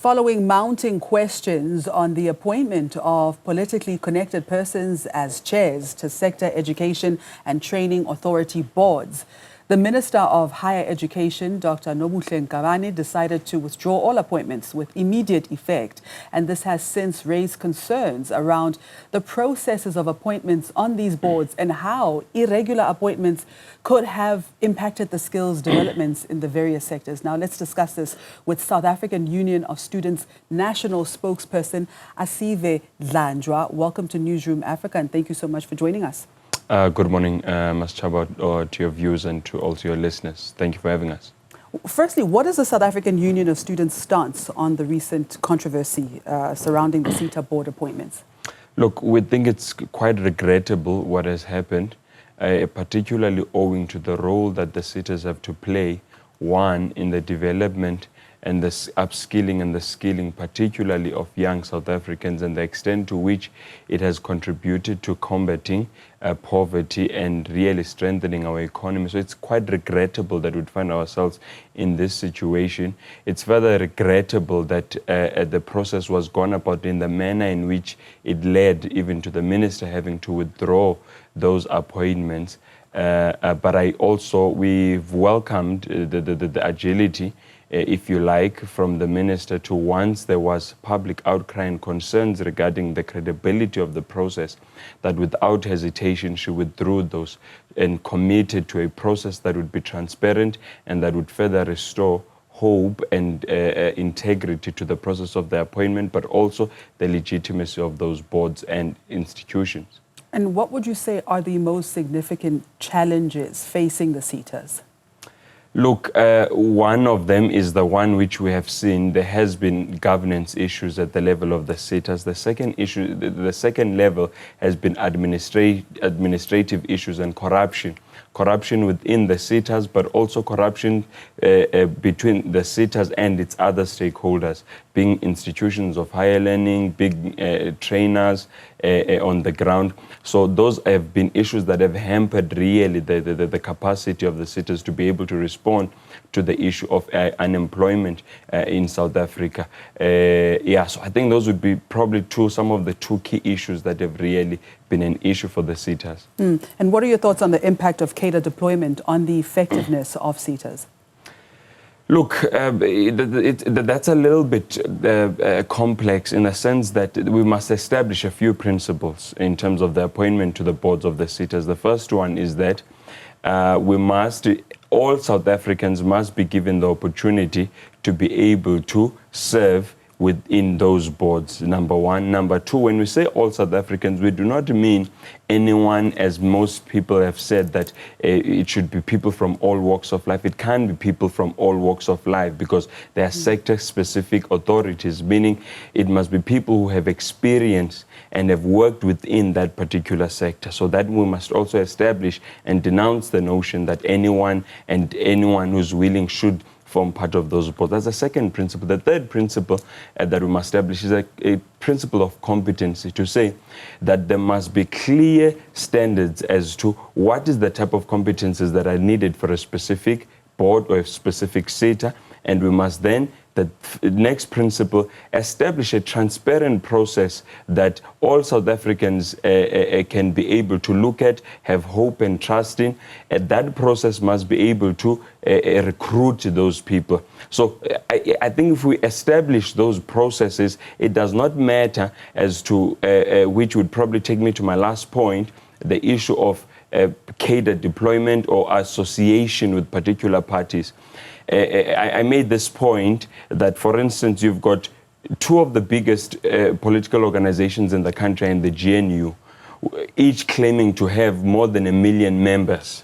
Following mounting questions on the appointment of politically connected persons as chairs to sector education and training authority boards, the Minister of Higher Education, Dr. Newzroom decided to withdraw all appointments with immediate effect, and this has since raised concerns around the processes of appointments on these boards and how irregular appointments could have impacted the skills developments in the various sectors. Now, let's discuss this with South African Union of Students National Spokesperson Asive Dlandwa. Welcome to Newzroom Afrika, and thank you so much for joining us. Good morning, Ms. Chaba, to your viewers and to also your listeners. Thank you for having us. Firstly, what is the South African Union of Students' stance on the recent controversy surrounding the SETA board appointments? Look, we think it's quite regrettable what has happened, particularly owing to the role that the SETAs have to play, one, in the development and the upskilling and the skilling, particularly of young South Africans, and the extent to which it has contributed to combating poverty and really strengthening our economy. So it's quite regrettable that we'd find ourselves in this situation. It's further regrettable that the process was gone about in the manner in which it led even to the minister having to withdraw those appointments. But we've welcomed the agility, if you like, from the minister to, once there was public outcry and concerns regarding the credibility of the process, that without hesitation she withdrew those and committed to a process that would be transparent and that would further restore hope and integrity to the process of the appointment, but also the legitimacy of those boards and institutions. And what would you say are the most significant challenges facing the SETAs? Look, one of them is the one which we have seen. There has been governance issues at the level of the SETAs. The second issue, the second level, has been administrative issues and corruption. Corruption within the SETAs, but also corruption between the SETAs and its other stakeholders, being institutions of higher learning, big trainers on the ground. So those have been issues that have hampered really the capacity of the SETAs to be able to respond to the issue of unemployment in South Africa. So I think those would be probably some of the two key issues that have really been an issue for the SETAs. And what are your thoughts on the impact of cada deployment on the effectiveness of SETAs? Look, that's a little bit complex in the sense that we must establish a few principles in terms of the appointment to the boards of the SETAs. The first one is that all South Africans must be given the opportunity to be able to serve within those boards, number one. Number two, when we say all South Africans, we do not mean anyone, as most people have said, that it should be people from all walks of life. It can be people from all walks of life because there are sector-specific authorities, meaning it must be people who have experience and have worked within that particular sector. So that we must also establish and denounce the notion that anyone who's willing should form part of those boards. That's the second principle. The third principle that we must establish is a principle of competency, to say that there must be clear standards as to what is the type of competencies that are needed for a specific board or a specific SETA, and we must then, the next principle, establish a transparent process that all South Africans can be able to look at, have hope and trust in, and that process must be able to recruit those people. So I think if we establish those processes, it does not matter as to, which would probably take me to my last point, the issue of cadre deployment or association with particular parties. I made this point that, for instance, you've got two of the biggest political organizations in the country and the GNU, each claiming to have more than 1 million members.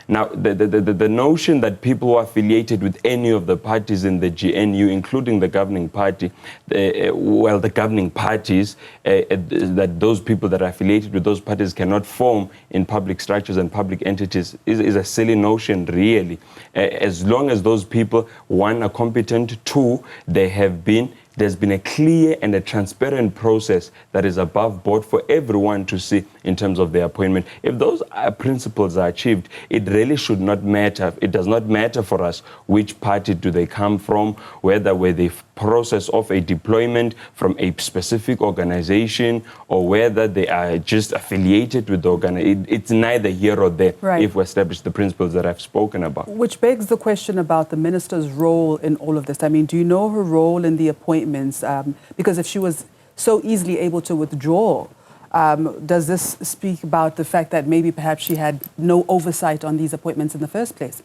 Now, the notion that people who are affiliated with any of the parties in the GNU, including the governing party, the governing parties, that those people that are affiliated with those parties cannot form in public structures and public entities is a silly notion, really. As long as those people, one, are competent, two, there's been a clear and a transparent process that is above board for everyone to see in terms of their appointment. If those principles are achieved, it really should not matter. It does not matter for us which party do they come from, whether were they process of a deployment from a specific organization or whether they are just affiliated with the organization. It's neither here or there if we establish the principles that I've spoken about. Which begs the question about the minister's role in all of this. I mean, do you know her role in the appointments? Because if she was so easily able to withdraw, does this speak about the fact that maybe perhaps she had no oversight on these appointments in the first place?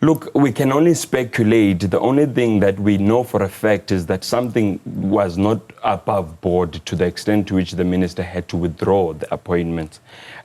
Look, we can only speculate. The only thing that we know for a fact is that something was not above board to the extent to which the minister had to withdraw the appointment.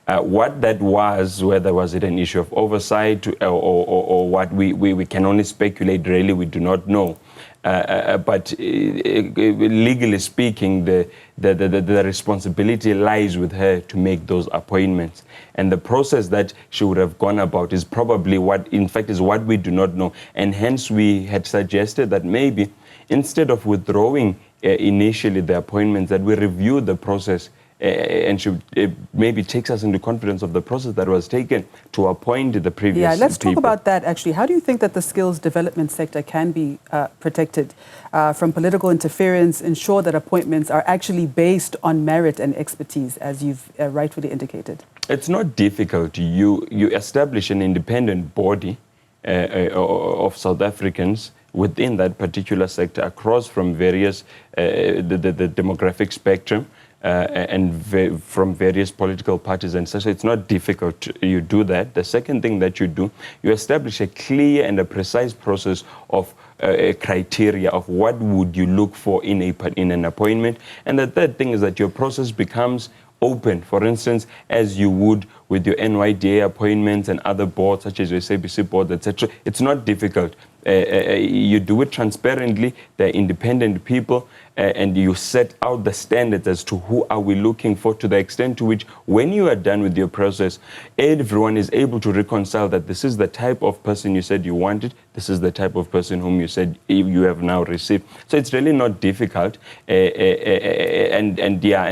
What that was, whether was it an issue of oversight or what, we can only speculate, really, we do not know. But legally speaking, the responsibility lies with her to make those appointments. And the process that she would have gone about is probably what, in fact, is what we do not know. And hence we had suggested that maybe instead of withdrawing initially the appointments, that we review the process and should maybe takes us into confidence of the process that was taken to appoint the previous people. Let's talk about that, actually. How do you think that the skills development sector can be protected from political interference, ensure that appointments are actually based on merit and expertise, as you've rightfully indicated? It's not difficult. You establish an independent body of South Africans within that particular sector across from various, the demographic spectrum, and from various political parties and such. So it's not difficult. You do that. The second thing that you do, you establish a clear and a precise process of criteria of what would you look for in an appointment. And the third thing is that your process becomes open, for instance, as you would with your NYDA appointments and other boards such as your SABC board, etc. It's not difficult. You do it transparently. They're independent people, and you set out the standards as to who are we looking for, to the extent to which when you are done with your process, everyone is able to reconcile that this is the type of person you said you wanted, this is the type of person whom you said you have now received. So it's really not difficult, and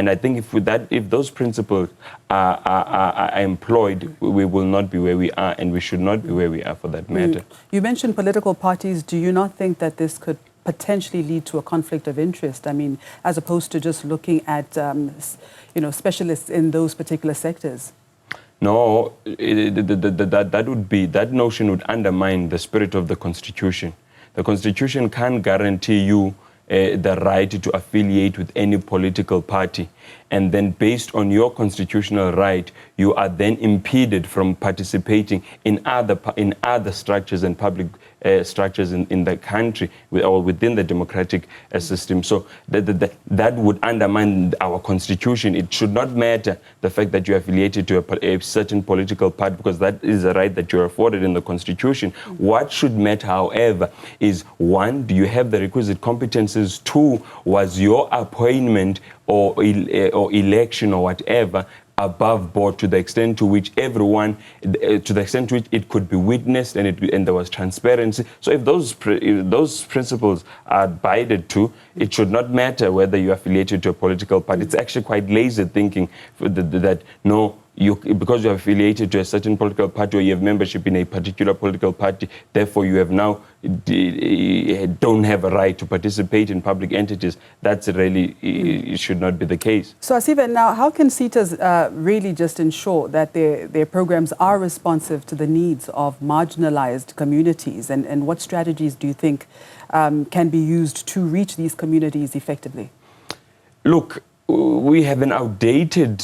I think if those principles are employed, we will not be where we are, and we should not be where we are for that matter. You mentioned political parties. Do you not think that this could potentially lead to a conflict of interest? I mean, as opposed to just looking at, specialists in those particular sectors? No, that notion would undermine the spirit of the Constitution. The Constitution can't guarantee you the right to affiliate with any political party. And then based on your constitutional right, you are then impeded from participating in other structures and public structures in the country or within the democratic system. So that would undermine our constitution. It should not matter the fact that you're affiliated to a certain political party, because that is a right that you're afforded in the constitution. What should matter, however, is one, do you have the requisite competences? Two, was your appointment or election or whatever above board, to the extent to which everyone, to the extent to which it could be witnessed and there was transparency. So if those principles are abided to, it should not matter whether you're affiliated to a political party. It's actually quite lazy thinking that no, because you're affiliated to a certain political party or you have membership in a particular political party, therefore you have now don't have a right to participate in public entities. That's really, it should not be the case. So Asiva, now how can SETAs really just ensure that their programs are responsive to the needs of marginalized communities, and what strategies do you think can be used to reach these communities effectively? Look, we have an outdated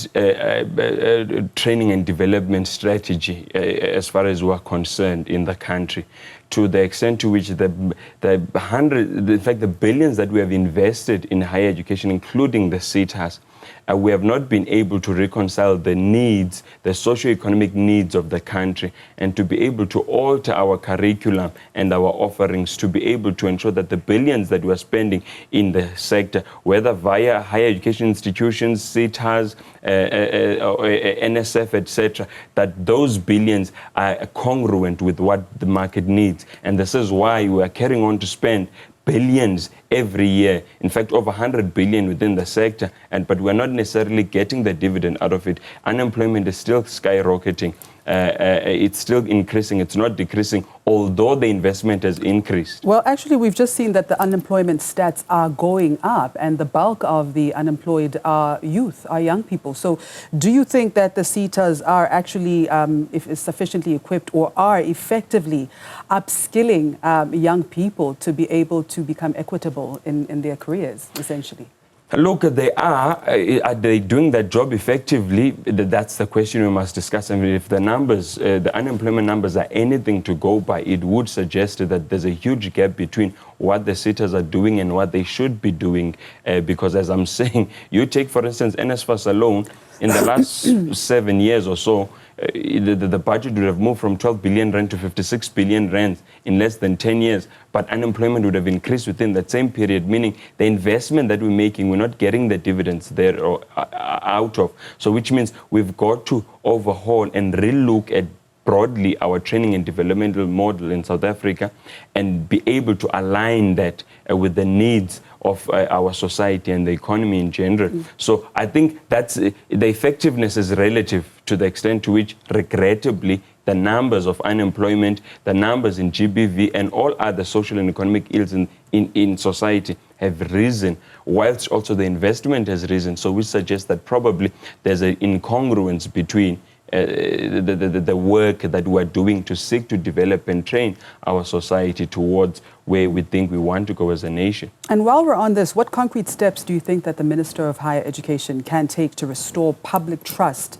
training and development strategy as far as we're concerned in the country, to the extent to which in fact the billions that we have invested in higher education, including the SETAs, we have not been able to reconcile the needs, the socio-economic needs of the country, and to be able to alter our curriculum and our offerings to be able to ensure that the billions that we are spending in the sector, whether via higher education institutions, SETAs, NSF, etc., that those billions are congruent with what the market needs. And this is why we are carrying on to spend billions every year, in fact over 100 billion within the sector, but we're not necessarily getting the dividend out of it. Unemployment is still skyrocketing. it's still increasing. It's not decreasing, although the investment has increased. Well, actually, we've just seen that the unemployment stats are going up, and the bulk of the unemployed are youth, are young people. So do you think that the SETAs are actually sufficiently equipped or are effectively upskilling young people to be able to become equitable in their careers, essentially? Look, they are. Are they doing that job effectively? That's the question we must discuss. I mean, if the numbers, the unemployment numbers are anything to go by, it would suggest that there's a huge gap between what the SETAs are doing and what they should be doing. Because as I'm saying, you take, for instance, NSFAS alone, in the last 7 years or so, the budget would have moved from 12 billion rand to 56 billion rand in less than 10 years. But unemployment would have increased within that same period, meaning the investment that we're making, we're not getting the dividends there or out of. So which means we've got to overhaul and relook at broadly our training and developmental model in South Africa and be able to align that with the needs of our society and the economy in general. So I think that's the effectiveness is relative to the extent to which, regrettably, the numbers of unemployment, the numbers in GBV and all other social and economic ills in society have risen, whilst also the investment has risen. So we suggest that probably there's an incongruence between the work that we're doing to seek to develop and train our society towards where we think we want to go as a nation. And while we're on this, what concrete steps do you think that the Minister of Higher Education can take to restore public trust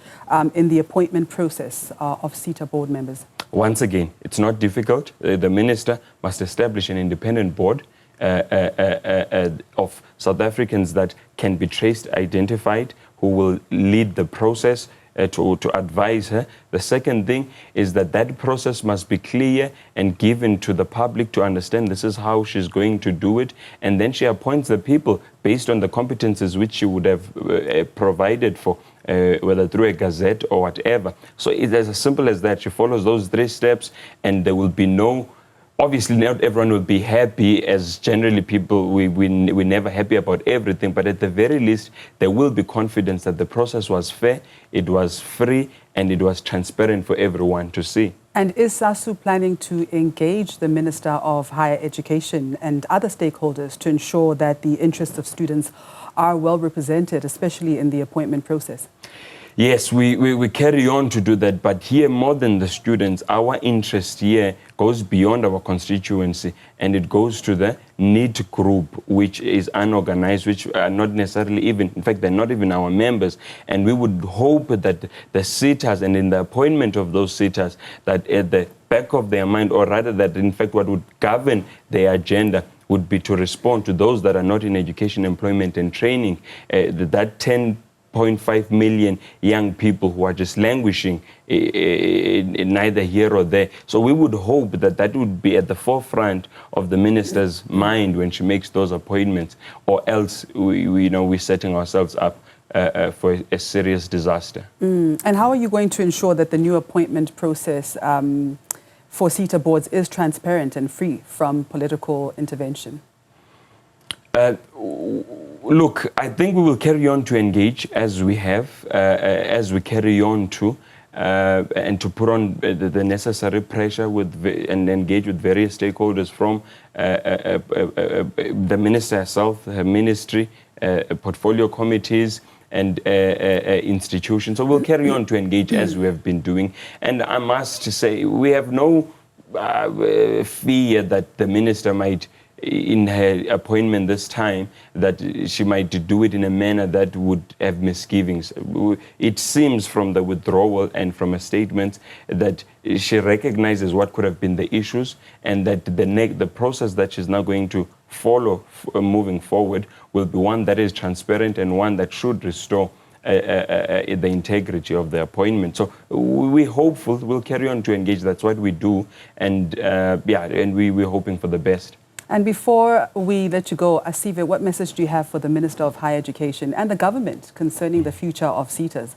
in the appointment process of SETA board members? Once again, it's not difficult. The Minister must establish an independent board of South Africans that can be traced, identified, who will lead the process to advise her. The second thing is that process must be clear and given to the public to understand this is how she's going to do it. And then she appoints the people based on the competences which she would have provided for, whether through a gazette or whatever. So it's as simple as that. She follows those 3 steps and there will be no... Obviously, not everyone will be happy, as generally people, we're never happy about everything, but at the very least, there will be confidence that the process was fair, it was free, and it was transparent for everyone to see. And is SASU planning to engage the Minister of Higher Education and other stakeholders to ensure that the interests of students are well represented, especially in the appointment process? Yes, we carry on to do that, but here more than the students, our interest here goes beyond our constituency and it goes to the NEET group, which is unorganized, which are not necessarily even, in fact, they're not even our members. And we would hope that the SETAs and in the appointment of those SETAs, that at the back of their mind, or rather that in fact what would govern their agenda would be to respond to those that are not in education, employment and training, that 10.5 million young people who are just languishing neither here or there. So we would hope that that would be at the forefront of the minister's mind when she makes those appointments, or else we're setting ourselves up for a serious disaster. And how are you going to ensure that the new appointment process for SETA boards is transparent and free from political intervention? Look, I think we will carry on to engage as we have, as we carry on to, and to put on the necessary pressure and engage with various stakeholders from the minister herself, her ministry, portfolio committees, and institutions. So we'll carry on to engage as we have been doing. And I must say, we have no fear that the minister might, in her appointment this time, that she might do it in a manner that would have misgivings. It seems from the withdrawal and from her statements that she recognizes what could have been the issues, and that the process that she's now going to follow moving forward will be one that is transparent and one that should restore the integrity of the appointment. So we're hopeful, we'll carry on to engage. That's what we do, and we're hoping for the best. And before we let you go, Asive, what message do you have for the Minister of Higher Education and the government concerning the future of SETAs?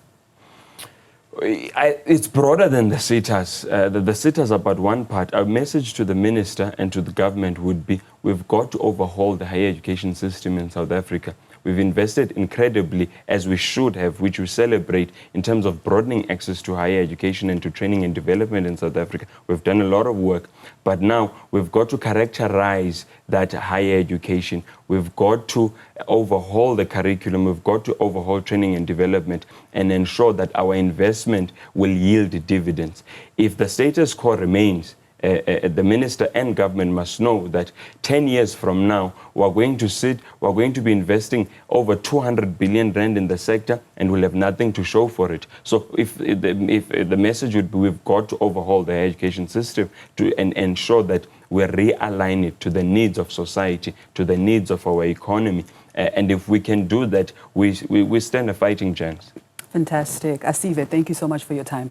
It's broader than the SETAs. The SETAs are but one part. Our message to the minister and to the government would be, we've got to overhaul the higher education system in South Africa. We've invested incredibly, as we should have, which we celebrate, in terms of broadening access to higher education and to training and development in South Africa. We've done a lot of work, but now we've got to characterize that higher education. We've got to overhaul the curriculum. We've got to overhaul training and development and ensure that our investment will yield dividends. If the status quo remains, the minister and government must know that 10 years from now, we're going to be investing over 200 billion rand in the sector, and we'll have nothing to show for it. So if the message would be, we've got to overhaul the education system and ensure that we realign it to the needs of society, to the needs of our economy. And if we can do that, we stand a fighting chance. Fantastic. Asive, thank you so much for your time.